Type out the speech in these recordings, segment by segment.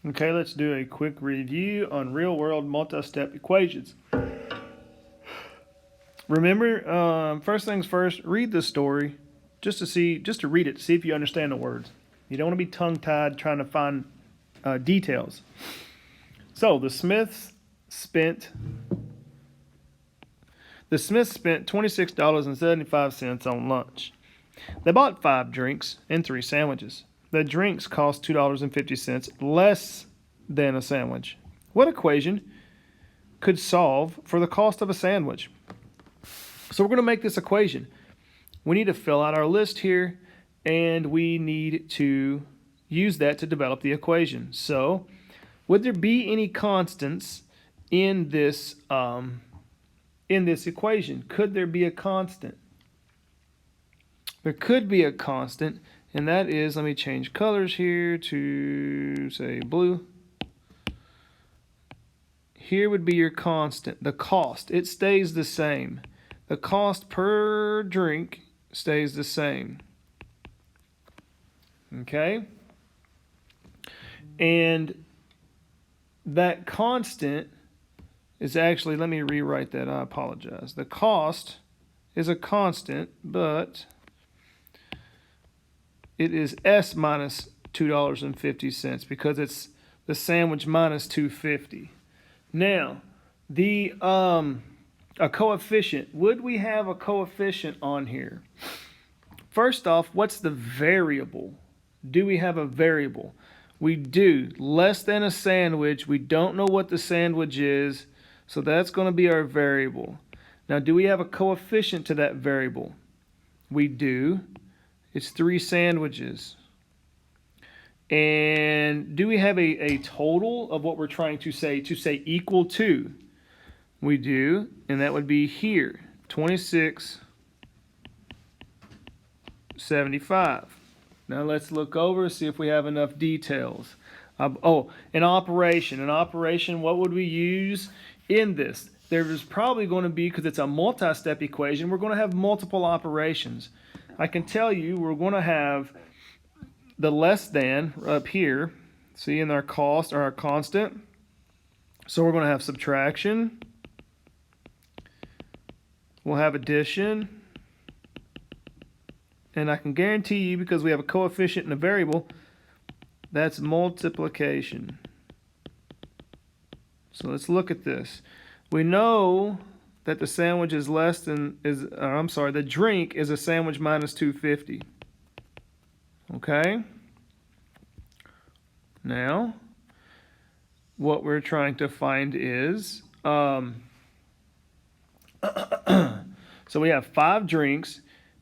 Okay, let's do a quick review on real-world multi-step equations. Remember, first things first, read the story just to read it, see if you understand the words. You don't want to be tongue-tied trying to find details. So the Smiths spent $26.75 on lunch. They bought 5 drinks and 3 sandwiches. The drinks cost $2.50 less than a sandwich. What equation could solve for the cost of a sandwich? So we're going to make this equation. We need to fill out our list here, and we need to use that to develop the equation. So would there be any constants in this equation? Could there be a constant? There could be a constant, and that is, let me change colors here to, say, blue. Here would be your constant, the cost. It stays the same. The cost per drink stays the same. Okay? And that constant is actually, let me rewrite that, I apologize. The cost is a constant, but it is S minus $2.50 because it's the sandwich minus $2.50. Now, a coefficient. Would we have a coefficient on here? First off, what's the variable? Do we have a variable? We do. Less than a sandwich. We don't know what the sandwich is, so that's going to be our variable. Now, do we have a coefficient to that variable? We do. It's 3 sandwiches. And do we have a total of what we're trying to say equal to? We do, and that would be here, 26.75. Now let's look over, see if we have enough details. An operation. An operation, what would we use in this? There is probably going to be, because it's a multi-step equation, we're going to have multiple operations. I can tell you we're going to have the less than up here, see, in our cost or our constant. So we're going to have subtraction. We'll have addition. And I can guarantee you, because we have a coefficient and a variable, that's multiplication. So let's look at this. We know that the sandwich is the drink is a sandwich minus $2.50. Okay? Now, what we're trying to find is, so we have 5 drinks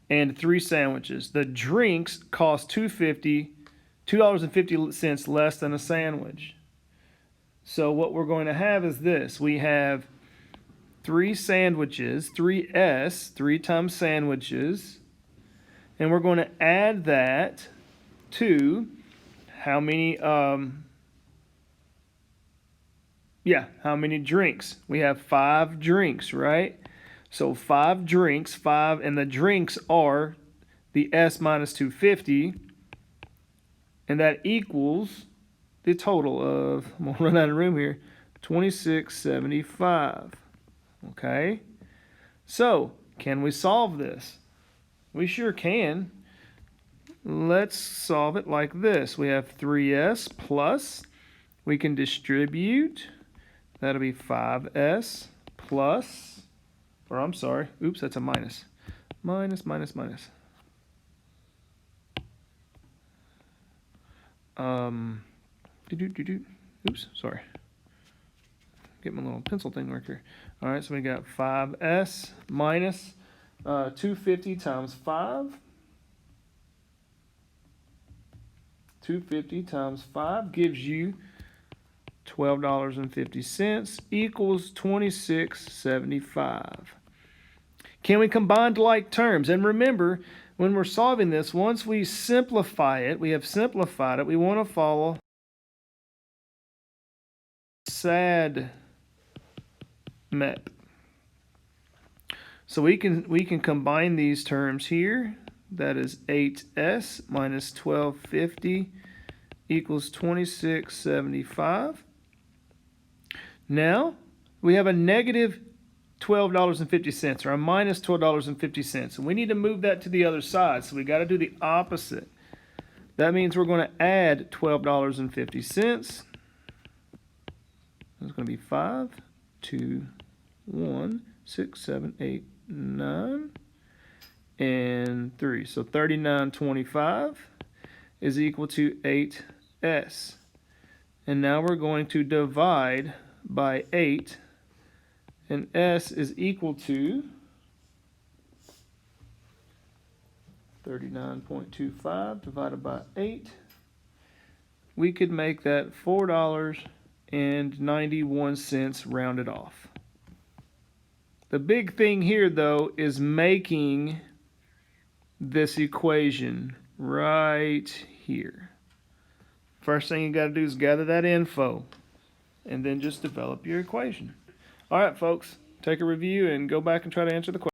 and 3 sandwiches. The drinks cost $2.50 less than a sandwich. So what we're going to have is this. We have 3 sandwiches, 3S, 3 times sandwiches, and we're going to add that to how many how many drinks? We have 5 drinks, right? So 5 drinks, 5, and the drinks are the S minus $2.50, and that equals the total of, I'm going to run out of room here, $26.75. Okay? So, can we solve this? We sure can. Let's solve it like this. We have 3S plus, we can distribute, that'll be 5S plus, or I'm sorry, oops, that's a minus. Minus. Oops, sorry. Get my little pencil thing right here. All right, so we got 5S minus 250 times 5. 250 times 5 gives you $12.50 equals $26.75. Can we combine like terms? And remember, when we're solving this, once we simplify it, we have simplified it, we want to follow SAD method. So we can combine these terms here. That is 8S minus 1250 equals $26.75. Now we have a negative $12.50 or a minus $12.50, and we need to move that to the other side, so we got to do the opposite. That means we're going to add $12.50. It's going to be 5, 2, 1, 6, 7, 8, 9, and 3. So $39.25 is equal to 8s. And now we're going to divide by 8, and s is equal to 39.25 divided by 8. We could make that $4.91 rounded off. The big thing here, though, is making this equation right here. First thing you got to do is gather that info and then just develop your equation. All right, folks, take a review and go back and try to answer the question.